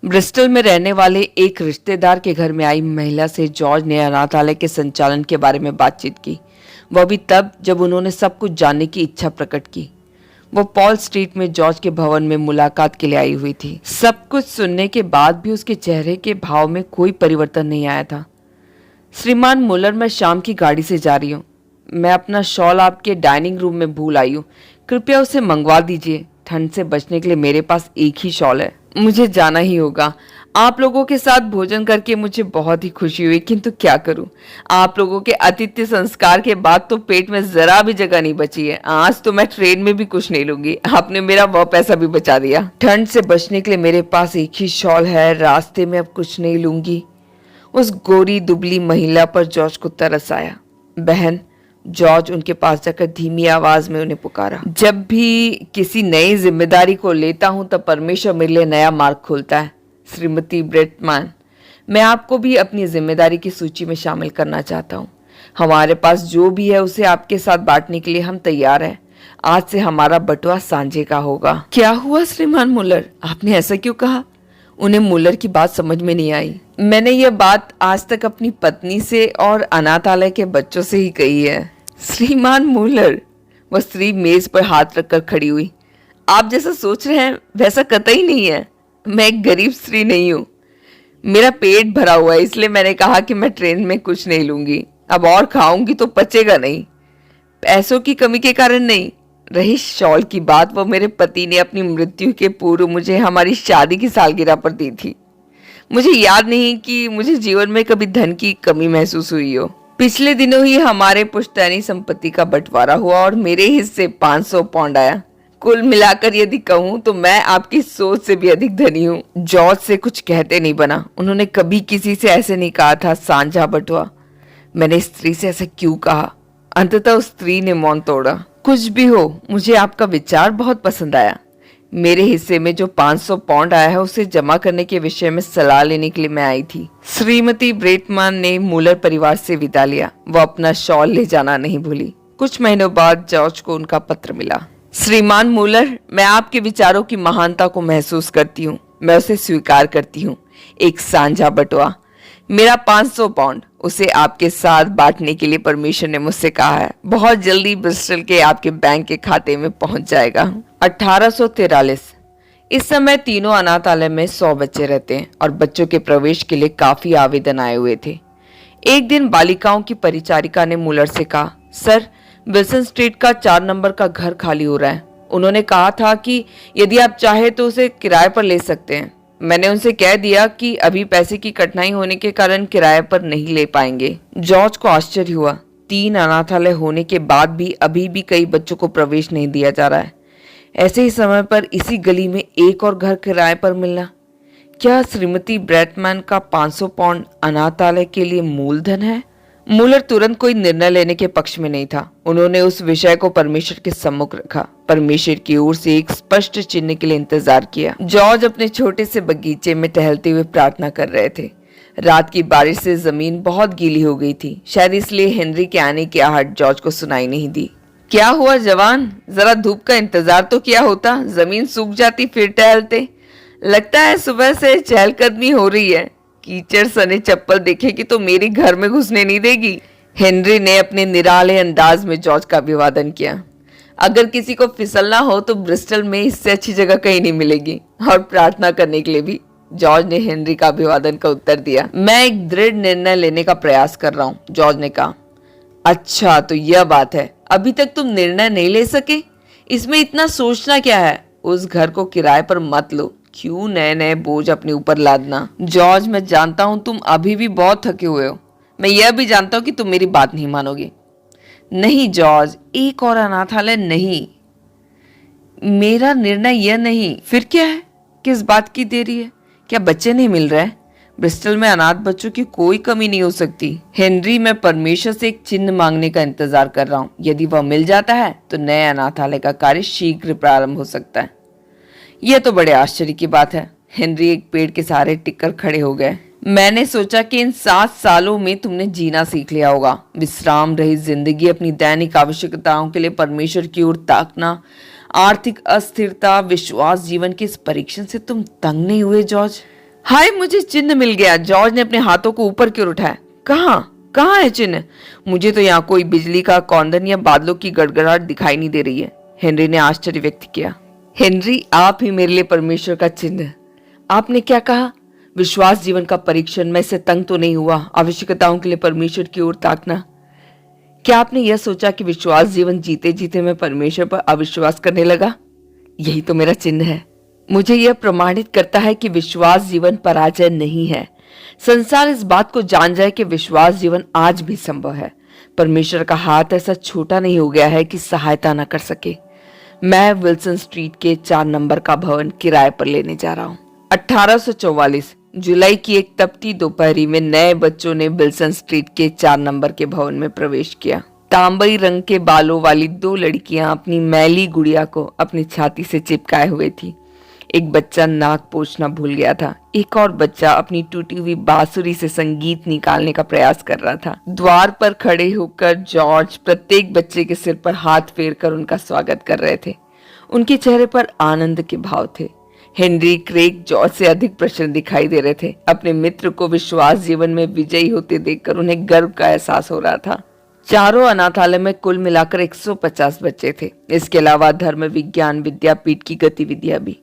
Bristol में रहने वाले एक रिश्तेदार के घर में आई महिला से जॉर्ज ने अनाथालय के संचालन के बारे में बातचीत की। वह भी तब जब उन्होंने सब कुछ जानने की इच्छा प्रकट की। वो पॉल स्ट्रीट में जॉर्ज के भवन में मुलाकात के लिए आई हुई थी। सब कुछ सुनने के बाद भी उसके चेहरे के भाव में कोई परिवर्तन नहीं आया था। श्रीमान मुलर, मैं शाम की गाड़ी से जा रही हूँ। मैं अपना शॉल आपके डाइनिंग रूम में भूल आई हूँ। कृपया उसे मंगवा दीजिए। ठंड से बचने के लिए मेरे पास एक ही शॉल है। मुझे जाना ही होगा। आप लोगों के साथ भोजन करके मुझे बहुत ही खुशी हुई, किंतु क्या करूं, आप लोगों के आतिथ्य संस्कार के बाद तो पेट में जरा भी जगह नहीं बची है। आज तो मैं ट्रेन में भी कुछ नहीं लूंगी। आपने मेरा वह पैसा भी बचा दिया। ठंड से बचने के लिए मेरे पास एक ही शॉल है। रास्ते में अब कुछ नहीं लूंगी। उस गोरी दुबली महिला पर जॉर्ज को तरस आया। बहन, जॉर्ज उनके पास जाकर धीमी आवाज में उन्हें पुकारा। जब भी किसी नई जिम्मेदारी को लेता हूं तब परमेश्वर मेरे लिए नया मार्ग खोलता है। श्रीमती ब्रेटमैन, मैं आपको भी अपनी जिम्मेदारी की सूची में शामिल करना चाहता हूं। हमारे पास जो भी है उसे आपके साथ बांटने के लिए हम तैयार हैं। आज से हमारा बंटवारा सांझे का होगा। क्या हुआ श्रीमान मुलर, आपने ऐसा क्यों कहा? उन्हें मुलर की बात समझ में नहीं आई। मैंने यह बात आज तक अपनी पत्नी से और अनाथालय के बच्चों से ही कही है। श्रीमान मुलर, वह स्त्री मेज पर हाथ रखकर खड़ी हुई। आप जैसा सोच रहे हैं वैसा कतई नहीं है। मैं एक गरीब स्त्री नहीं हूँ। मेरा पेट भरा हुआ है, इसलिए मैंने कहा कि मैं ट्रेन में कुछ नहीं लूंगी। अब और खाऊंगी तो पचेगा नहीं। पैसों की कमी के कारण नहीं। रही शॉल की बात, वो मेरे पति ने अपनी मृत्यु के पूर्व मुझे हमारी शादी की सालगिरह पर दी थी। मुझे याद नहीं कि मुझे जीवन में कभी धन की कमी महसूस हुई हो। पिछले दिनों ही हमारे पुश्तैनी संपत्ति का बंटवारा हुआ और मेरे हिस्से 500 पाउंड आया। कुल मिलाकर यदि कहूँ तो मैं आपकी सोच से भी अधिक धनी हूँ। जॉर्ज से कुछ कहते नहीं बना। उन्होंने कभी किसी से ऐसे नहीं कहा था सांझा बंटवा। मैंने स्त्री से ऐसा क्यों कहा? अंततः उस स्त्री ने मौन तोड़ा। कुछ भी हो, मुझे आपका विचार बहुत पसंद आया। मेरे हिस्से में जो 500 पाउंड आया है उसे जमा करने के विषय में सलाह लेने के लिए मैं आई थी। श्रीमती ब्रेटमैन ने मुलर परिवार से विदा लिया। वो अपना शॉल ले जाना नहीं भूली। कुछ महीनों बाद जॉर्ज को उनका पत्र मिला। श्रीमान मुलर, मैं आपके विचारों की महानता को महसूस करती हूँ। मैं उसे स्वीकार करती हूँ। एक सांझा बंटवारा, मेरा 500 पाउंड, उसे आपके साथ बांटने के लिए परमेश्वर ने मुझसे कहा है। बहुत जल्दी ब्रिस्टल के आपके बैंक के खाते में पहुंच जाएगा। 1843। इस समय तीनों अनाथालय में 100 बच्चे रहते हैं और बच्चों के प्रवेश के लिए काफी आवेदन आए हुए थे। एक दिन बालिकाओं की परिचारिका ने मुलर से कहा, सर, विल्सन स्ट्रीट का 4 नंबर का घर खाली हो रहा है। उन्होंने कहा था कि यदि आप चाहे तो उसे किराए पर ले सकते हैं। मैंने उनसे कह दिया कि अभी पैसे की कठिनाई होने के कारण किराए पर नहीं ले पाएंगे। जॉर्ज को आश्चर्य हुआ। 3 अनाथालय होने के बाद भी अभी भी कई बच्चों को प्रवेश नहीं दिया जा रहा है। ऐसे ही समय पर इसी गली में एक और घर किराए पर मिलना, क्या श्रीमती ब्रेटमैन का 500 पाउंड अनाथालय के लिए मूलधन है? मुलर तुरंत कोई निर्णय लेने के पक्ष में नहीं था। उन्होंने उस विषय को परमेश्वर के सम्मुख रखा। परमेश्वर की ओर से एक स्पष्ट चिन्ह के लिए इंतजार किया। जॉर्ज अपने छोटे से बगीचे में टहलते हुए प्रार्थना कर रहे थे। रात की बारिश से जमीन बहुत गीली हो गई थी। शायद इसलिए हेनरी के आने की आहट जॉर्ज को सुनाई नहीं दी। क्या हुआ जवान, जरा धूप का इंतजार तो किया होता। जमीन सूख जाती फिर टहलते। लगता है सुबह से चहलकदमी हो रही है। कीचड़ सने चप्पल देखेगी तो मेरी घर में घुसने नहीं देगी। हेनरी ने अपने निराले अंदाज में जॉर्ज का अभिवादन किया। अगर किसी को फिसलना हो तो ब्रिस्टल में इससे अच्छी जगह कहीं नहीं मिलेगी, और प्रार्थना करने के लिए भी। जॉर्ज ने हेनरी का अभिवादन का उत्तर दिया। मैं एक दृढ़ निर्णय लेने का प्रयास कर रहा हूँ, जॉर्ज ने कहा। अच्छा, तो यह बात है। अभी तक तुम निर्णय नहीं ले सके? इसमें इतना सोचना क्या है? उस घर को किराए पर मत लो। क्यों नए नए बोझ अपने ऊपर लादना? जॉर्ज, मैं जानता हूं तुम अभी भी बहुत थके हुए हो। मैं यह भी जानता हूं कि तुम मेरी बात नहीं मानोगे। नहीं जॉर्ज, एक और अनाथालय नहीं। मेरा निर्णय यह नहीं। फिर क्या है? किस बात की देरी है? क्या बच्चे नहीं मिल रहे? ब्रिस्टल में अनाथ बच्चों की कोई कमी नहीं हो सकती। हेनरी, मैं परमेश्वर से एक चिन्ह मांगने का इंतजार कर रहा हूँ। यदि वह मिल जाता है तो नए अनाथालय का कार्य शीघ्र प्रारंभ हो सकता है। यह तो बड़े आश्चर्य की बात है। हेनरी एक पेड़ के सहारे टिककर खड़े हो गए। मैंने सोचा कि इन 7 सालों में तुमने जीना सीख लिया होगा। विश्राम रहित जिंदगी, अपनी दैनिक आवश्यकताओं के लिए परमेश्वर की ओर ताकना, आर्थिक अस्थिरता, विश्वास, जीवन के इस परीक्षण से तुम तंग नहीं हुए जॉर्ज? हाय, मुझे चिन्ह मिल गया। जॉर्ज ने अपने हाथों को ऊपर क्यों उठाया। कहाँ कहाँ है चिन्ह? मुझे तो यहाँ कोई बिजली का कौंधन या बादलों की गड़गड़ाहट दिखाई नहीं दे रही है। हेनरी ने आश्चर्य व्यक्त किया। हेनरी, आप ही मेरे लिए परमेश्वर का चिन्ह। आपने क्या कहा? विश्वास जीवन का परीक्षण। मैं इससे तंग तो नहीं हुआ। आवश्यकताओं के लिए परमेश्वर की ओर ताकना। क्या आपने यह सोचा कि विश्वास जीवन जीते जीते मैं परमेश्वर पर अविश्वास करने लगा? यही तो मेरा चिन्ह है। मुझे यह प्रमाणित करता है कि विश्वास जीवन पराजय नहीं है। संसार इस बात को जान जाए कि विश्वास जीवन आज भी संभव है। परमेश्वर का हाथ ऐसा छोटा नहीं हो गया है कि सहायता न कर सके। मैं विल्सन स्ट्रीट के 4 नंबर का भवन किराए पर लेने जा रहा हूँ। 1844 जुलाई की एक तपती दोपहरी में नए बच्चों ने विल्सन स्ट्रीट के 4 नंबर के भवन में प्रवेश किया। तांबई रंग के बालों वाली 2 लड़कियां अपनी मैली गुड़िया को अपनी छाती से चिपकाए हुए थी। एक बच्चा नाक पोंछना भूल गया था। एक और बच्चा अपनी टूटी हुई बांसुरी से संगीत निकालने का प्रयास कर रहा था। द्वार पर खड़े होकर जॉर्ज प्रत्येक बच्चे के सिर पर हाथ फेरकर उनका स्वागत कर रहे थे। उनके चेहरे पर आनंद के भाव थे। हेनरी क्रेग जॉर्ज से अधिक प्रसन्न दिखाई दे रहे थे। अपने मित्र को विश्वास जीवन में विजयी होते देखकर उन्हें गर्व का एहसास हो रहा था। चारों अनाथालय में कुल मिलाकर 150 बच्चे थे। इसके अलावा धर्म विज्ञान विद्यापीठ की गतिविधियां भी।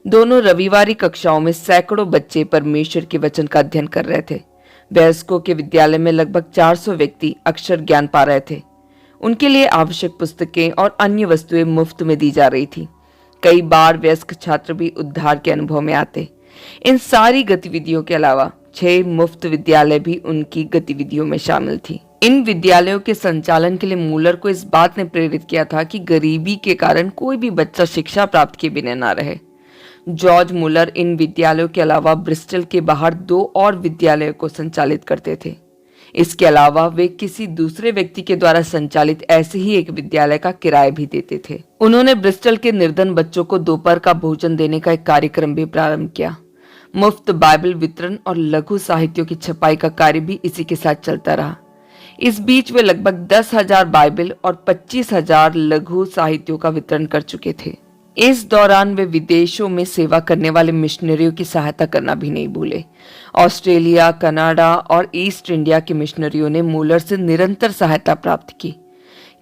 दोनों रविवारी कक्षाओं में सैकड़ों बच्चे परमेश्वर के वचन का अध्ययन कर रहे थे। वयस्कों के विद्यालय में लगभग 400 व्यक्ति अक्षर ज्ञान पा रहे थे। उनके लिए आवश्यक पुस्तकें और अन्य वस्तुएं मुफ्त में दी जा रही थी। कई बार वयस्क छात्र भी उद्धार के अनुभव में आते। इन सारी गतिविधियों के अलावा 6 मुफ्त विद्यालय भी उनकी गतिविधियों में शामिल थी। इन विद्यालयों के संचालन के लिए मूलर को इस बात ने प्रेरित किया था कि गरीबी के कारण कोई भी बच्चा शिक्षा प्राप्त किए बिना ना रहे। जॉर्ज मूलर इन विद्यालयों के अलावा ब्रिस्टल के बाहर 2 और विद्यालयों को संचालित करते थे। इसके अलावा वे किसी दूसरे व्यक्ति के द्वारा संचालित ऐसे ही एक विद्यालय का किराया भी देते थे। उन्होंने ब्रिस्टल के निर्धन बच्चों को दोपहर का भोजन देने का एक कार्यक्रम भी प्रारंभ किया। मुफ्त बाइबल वितरण और लघु साहित्यों की छपाई का कार्य भी इसी के साथ चलता रहा। इस बीच वे लगभग 10,000 बाइबल और 25,000 लघु साहित्यों का वितरण कर चुके थे। इस दौरान वे विदेशों में सेवा करने वाले मिशनरियों की सहायता करना भी नहीं भूले। ऑस्ट्रेलिया, कनाडा और ईस्ट इंडिया के मिशनरियों ने मूलर से निरंतर सहायता प्राप्त की।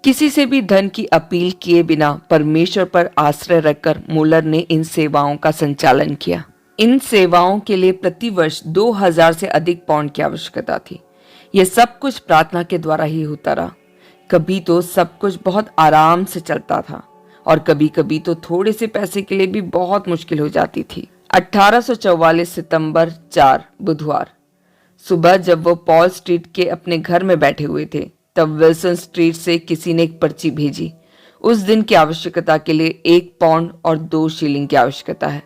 किसी से भी धन की अपील किए बिना परमेश्वर पर आश्रय रखकर मूलर ने इन सेवाओं का संचालन किया। इन सेवाओं के लिए प्रतिवर्ष 2000 से अधिक पाउंड की आवश्यकता थी। यह सब कुछ प्रार्थना के द्वारा ही होता रहा। कभी तो सब कुछ बहुत आराम से चलता था और कभी कभी तो थोड़े से पैसे के लिए भी बहुत मुश्किल हो जाती थी। 1844 सितंबर 4 बुधवार सुबह जब वो पॉल स्ट्रीट के अपने घर में बैठे हुए थे, तब विल्सन स्ट्रीट से किसी ने एक पर्ची भेजी। उस दिन की आवश्यकता के लिए 1 पाउंड और 2 शिलिंग की आवश्यकता है।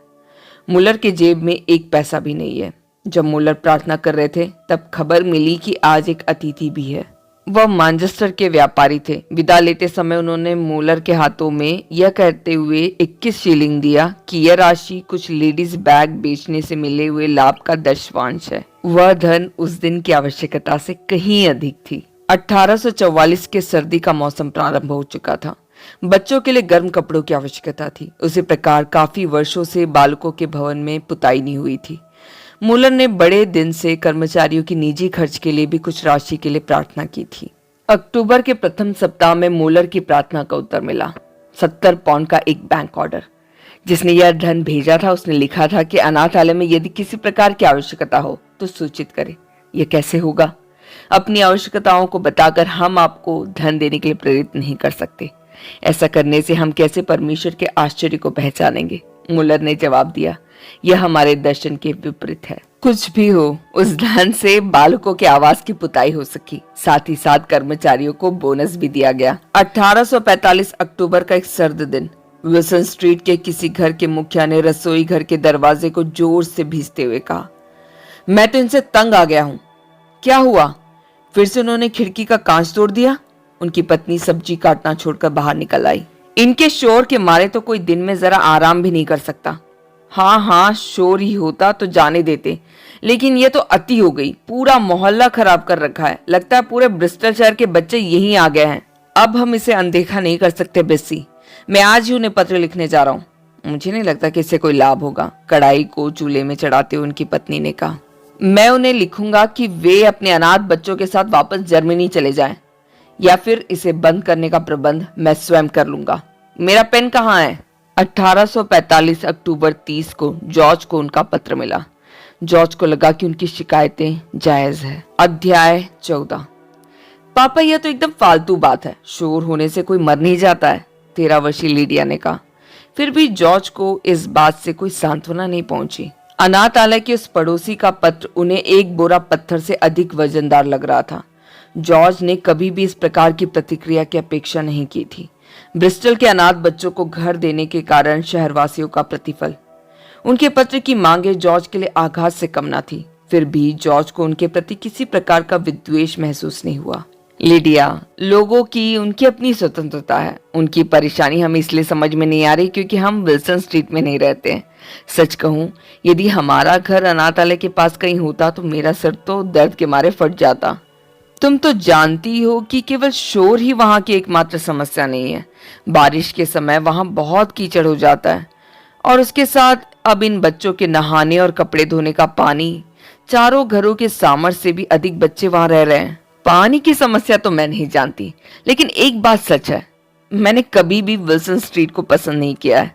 मुलर के जेब में 1 पैसा भी नहीं है। जब मुलर प्रार्थना कर रहे थे, तब खबर मिली कि आज एक अतिथि भी है। वह मैनचेस्टर के व्यापारी थे। विदा लेते समय उन्होंने मूलर के हाथों में यह कहते हुए 21 शिलिंग दिया कि यह राशि कुछ लेडीज बैग बेचने से मिले हुए लाभ का दशवांश है। वह धन उस दिन की आवश्यकता से कहीं अधिक थी। 1844 के सर्दी का मौसम प्रारंभ हो चुका था। बच्चों के लिए गर्म कपड़ों की आवश्यकता थी। उसी प्रकार काफी वर्षों से बालकों के भवन में पुताई नहीं हुई थी। मूलर ने बड़े दिन से कर्मचारियों की निजी खर्च के लिए भी कुछ राशि के लिए प्रार्थना की थी। अक्टूबर के प्रथम सप्ताह में मूलर की प्रार्थना का उत्तर मिला। 70 पाउंड का एक बैंक ऑर्डर। जिसने यह धन भेजा था उसने लिखा था कि अनाथालय में यदि किसी प्रकार की आवश्यकता हो तो सूचित करें। यह कैसे होगा? अपनी आवश्यकताओं को बताकर हम आपको धन देने के लिए प्रेरित नहीं कर सकते। ऐसा करने से हम कैसे परमेश्वर के आश्चर्य को पहचानेंगे? मूलर ने जवाब दिया, यह हमारे दर्शन के विपरीत है। कुछ भी हो, उस धन से बालकों के आवास की पुताई हो सकी। साथ ही साथ कर्मचारियों को बोनस भी दिया गया। 1845 अक्टूबर का एक सर्द दिन, विल्सन स्ट्रीट के किसी घर के मुखिया ने रसोई घर के दरवाजे को जोर से भींचते हुए कहा, मैं तो इनसे तंग आ गया हूँ। क्या हुआ? फिर से उन्होंने खिड़की का कांच तोड़ दिया। उनकी पत्नी सब्जी काटना छोड़कर बाहर निकल आई। इनके शोर के मारे तो कोई दिन में जरा आराम भी नहीं कर सकता। हाँ, शोर ही होता तो जाने देते, लेकिन ये तो अति हो गई। पूरा मोहल्ला खराब कर रखा है। लगता है पूरे ब्रिस्टल शहर के बच्चे यहीं आ गए हैं। अब हम इसे अनदेखा नहीं कर सकते बेसी। मैं आज ही उन्हें पत्र लिखने जा रहा हूँ। मुझे नहीं लगता कि इससे कोई लाभ होगा, कढ़ाई को चूल्हे में चढ़ाते हुए उनकी पत्नी ने कहा। मैं उन्हें लिखूंगा कि वे अपने अनाथ बच्चों के साथ वापस जर्मनी चले जाएं, या फिर इसे बंद करने का प्रबंध मैं स्वयं कर लूंगा। मेरा पेन कहाँ है? 1845 अक्टूबर 30 को जॉर्ज को उनका पत्र मिला। जॉर्ज को लगा कि उनकी शिकायतें जायज है। अध्याय 14। पापा, यह तो एकदम फालतू बात है, शोर होने से कोई मर नहीं जाता है, 13 वर्षीय लीडिया ने कहा। फिर भी जॉर्ज को इस बात से कोई सांत्वना नहीं पहुंची। अनाथालय के उस पड़ोसी का पत्र उन्हें एक बोरा पत्थर से अधिक वजनदार लग रहा था। जॉर्ज ने कभी भी इस प्रकार की प्रतिक्रिया की अपेक्षा नहीं की थी। ब्रिस्टल के अनाथ बच्चों को घर देने के कारण शहरवासियों का प्रतिफल। उनके पत्र की मांगे जॉर्ज के लिए आघात से कम न थी। फिर भी जॉर्ज को उनके प्रति किसी प्रकार का विद्वेष महसूस नहीं हुआ। लिडिया, लोगों की उनकी अपनी स्वतंत्रता है। उनकी परेशानी हमें इसलिए समझ में नहीं आ रही क्योंकि हम विल्सन स्ट्रीट में नहीं रहते हैं। सच कहूं, यदि हमारा घर अनाथालय के पास कहीं होता तो मेरा सिर तो दर्द के मारे फट जाता। तुम तो जानती हो कि केवल शोर ही वहां की एकमात्र समस्या नहीं है। बारिश के समय वहां बहुत कीचड़ हो जाता है, और उसके साथ अब इन बच्चों के नहाने और कपड़े धोने का पानी। चारों घरों के सामर्थ्य से भी अधिक बच्चे वहां रह रहे हैं। पानी की समस्या तो मैं नहीं जानती, लेकिन एक बात सच है, मैंने कभी भी विल्सन स्ट्रीट को पसंद नहीं किया है।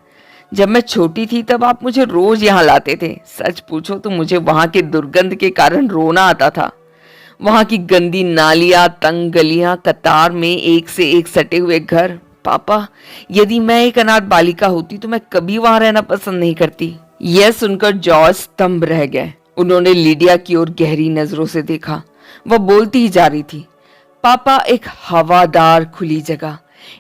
जब मैं छोटी थी तब आप मुझे रोज यहाँ लाते थे। सच पूछो तो मुझे वहां के दुर्गंध के कारण रोना आता था। वहां की गंदी नालियां, तंग गलियां, कतार में एक से एक सटे हुए घर। पापा, यदि मैं एक अनाथ बालिका होती तो मैं कभी वहां रहना पसंद नहीं करती। यह सुनकर जॉर्ज स्तंभ रह गए। उन्होंने लिडिया की ओर गहरी नजरों से देखा। वह बोलती ही जा रही थी। पापा, एक हवादार खुली जगह,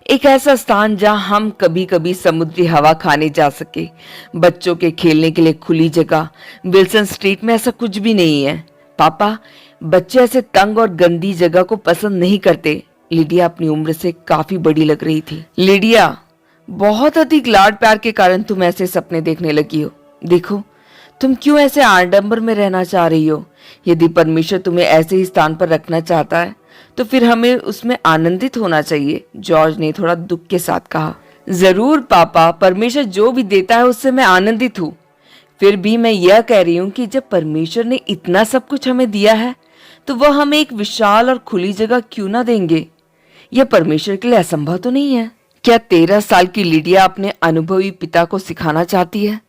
एक ऐसा स्थान जहां हम कभी कभी समुद्री हवा खाने जा सके, बच्चों के खेलने के लिए खुली जगह। विल्सन स्ट्रीट में ऐसा कुछ भी नहीं है। पापा, बच्चे ऐसे तंग और गंदी जगह को पसंद नहीं करते। लिडिया अपनी उम्र से काफी बड़ी लग रही थी। लिडिया, बहुत अधिक लाड प्यार के कारण तुम ऐसे सपने देखने लगी हो। देखो, तुम क्यों ऐसे आडंबर में रहना चाह रही हो। यदि परमेश्वर तुम्हें ऐसे ही स्थान पर रखना चाहता है तो फिर हमें उसमें आनंदित होना चाहिए, जॉर्ज ने थोड़ा दुख के साथ कहा। जरूर पापा, परमेश्वर जो भी देता है उससे मैं आनंदित हूँ। फिर भी मैं यह कह रही हूँ कि जब परमेश्वर ने इतना सब कुछ हमें दिया है तो वह हमें एक विशाल और खुली जगह क्यों ना देंगे। यह परमेश्वर के लिए असंभव तो नहीं है। क्या 13 साल की लिडिया अपने अनुभवी पिता को सिखाना चाहती है?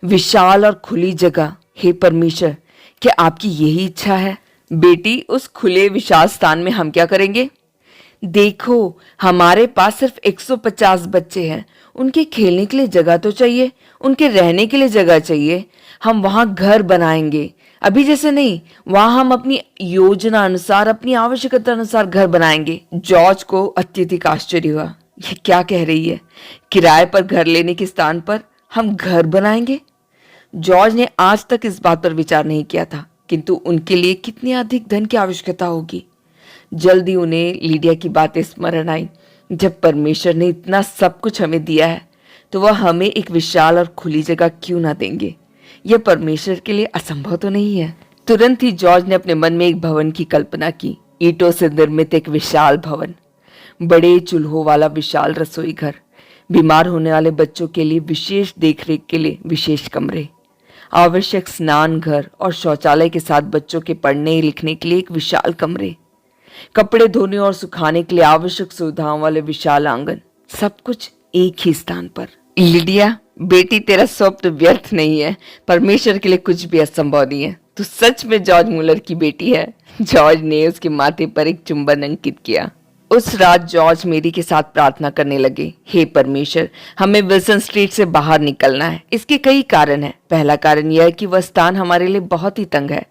विशाल और खुली जगह। हे परमेश्वर, क्या आपकी यही इच्छा है? बेटी, उस खुले विशाल स्थान में हम क्या करेंगे? देखो, हमारे पास सिर्फ 150 बच्चे हैं। उनके खेलने के लिए जगह तो चाहिए, उनके रहने के लिए जगह चाहिए। हम वहां घर बनाएंगे, अभी जैसे नहीं। वहां हम अपनी योजना अनुसार, अपनी आवश्यकता अनुसार घर बनाएंगे। जॉर्ज को अत्यधिक आश्चर्य हुआ। ये क्या कह रही है? किराए पर घर लेने के स्थान पर हम घर बनाएंगे? जॉर्ज ने आज तक इस बात पर विचार नहीं किया था, किंतु उनके लिए कितनी अधिक धन की आवश्यकता होगी। जल्दी उन्हें लिडिया की बातें स्मरण आई। जब परमेश्वर ने इतना सब कुछ हमें दिया है तो वह हमें एक विशाल और खुली जगह क्यों ना देंगे। यह परमेश्वर के लिए असंभव तो नहीं है। तुरंत ही जॉर्ज ने अपने मन में एक भवन की कल्पना की। ईंटों से निर्मित एक विशाल भवन, बड़े चूल्हों वाला विशाल रसोई घर, बीमार होने वाले बच्चों के लिए विशेष देखरेख के लिए विशेष कमरे, आवश्यक स्नान घर और शौचालय के साथ बच्चों के पढ़ने लिखने के लिए एक विशाल कमरे, कपड़े धोने और सुखाने के लिए आवश्यक सुविधाओं वाले विशाल आंगन, सब कुछ एक ही स्थान पर। लिडिया, बेटी, तेरा स्वप्न व्यर्थ नहीं है। परमेश्वर के लिए कुछ भी असंभव नहीं है। तू सच में जॉर्ज मुलर की बेटी है। जॉर्ज ने उसके माथे पर एक चुंबन अंकित किया। उस रात जॉर्ज मेरी के साथ प्रार्थना करने लगे। हे परमेश्वर, हमें विल्सन स्ट्रीट से बाहर निकलना है। इसके कई कारण हैं। पहला कारण यह है कि वह स्थान हमारे लिए बहुत ही तंग है।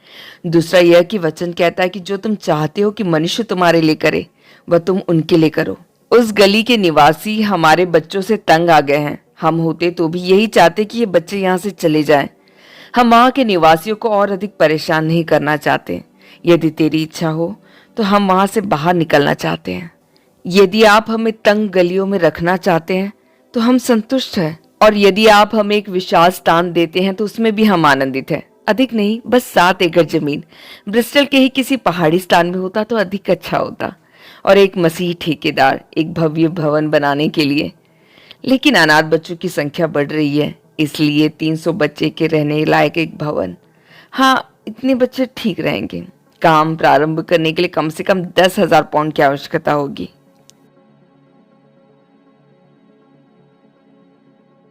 दूसरा यह कि वचन कहता है कि जो तुम चाहते हो कि मनुष्य तुम्हारे लिए करे वह तुम उनके लिए करो। उस गली के निवासी हमारे बच्चों से तंग आ गए हैं। हम होते तो भी यही चाहते कि ये बच्चे यहाँ से चले जाएं। हम वहाँ के निवासियों को और अधिक परेशान नहीं करना चाहते। यदि तेरी इच्छा हो तो हम वहाँ से बाहर निकलना चाहते हैं। यदि आप हमें तंग गलियों में रखना चाहते हैं तो हम संतुष्ट हैं, और यदि आप हमें एक विशाल स्थान देते हैं तो उसमें भी हम आनंदित हैं। अधिक नहीं, बस 7 एकड़ जमीन ब्रिस्टल के ही किसी पहाड़ी स्थान में होता तो अधिक अच्छा होता, और एक मसीह ठेकेदार एक भव्य भवन बनाने के लिए। लेकिन अनाथ बच्चों की संख्या बढ़ रही है, इसलिए 300 बच्चे के रहने लायक एक भवन। हाँ, इतने बच्चे ठीक रहेंगे। काम प्रारंभ करने के लिए कम से कम 10,000 पाउंड की आवश्यकता होगी।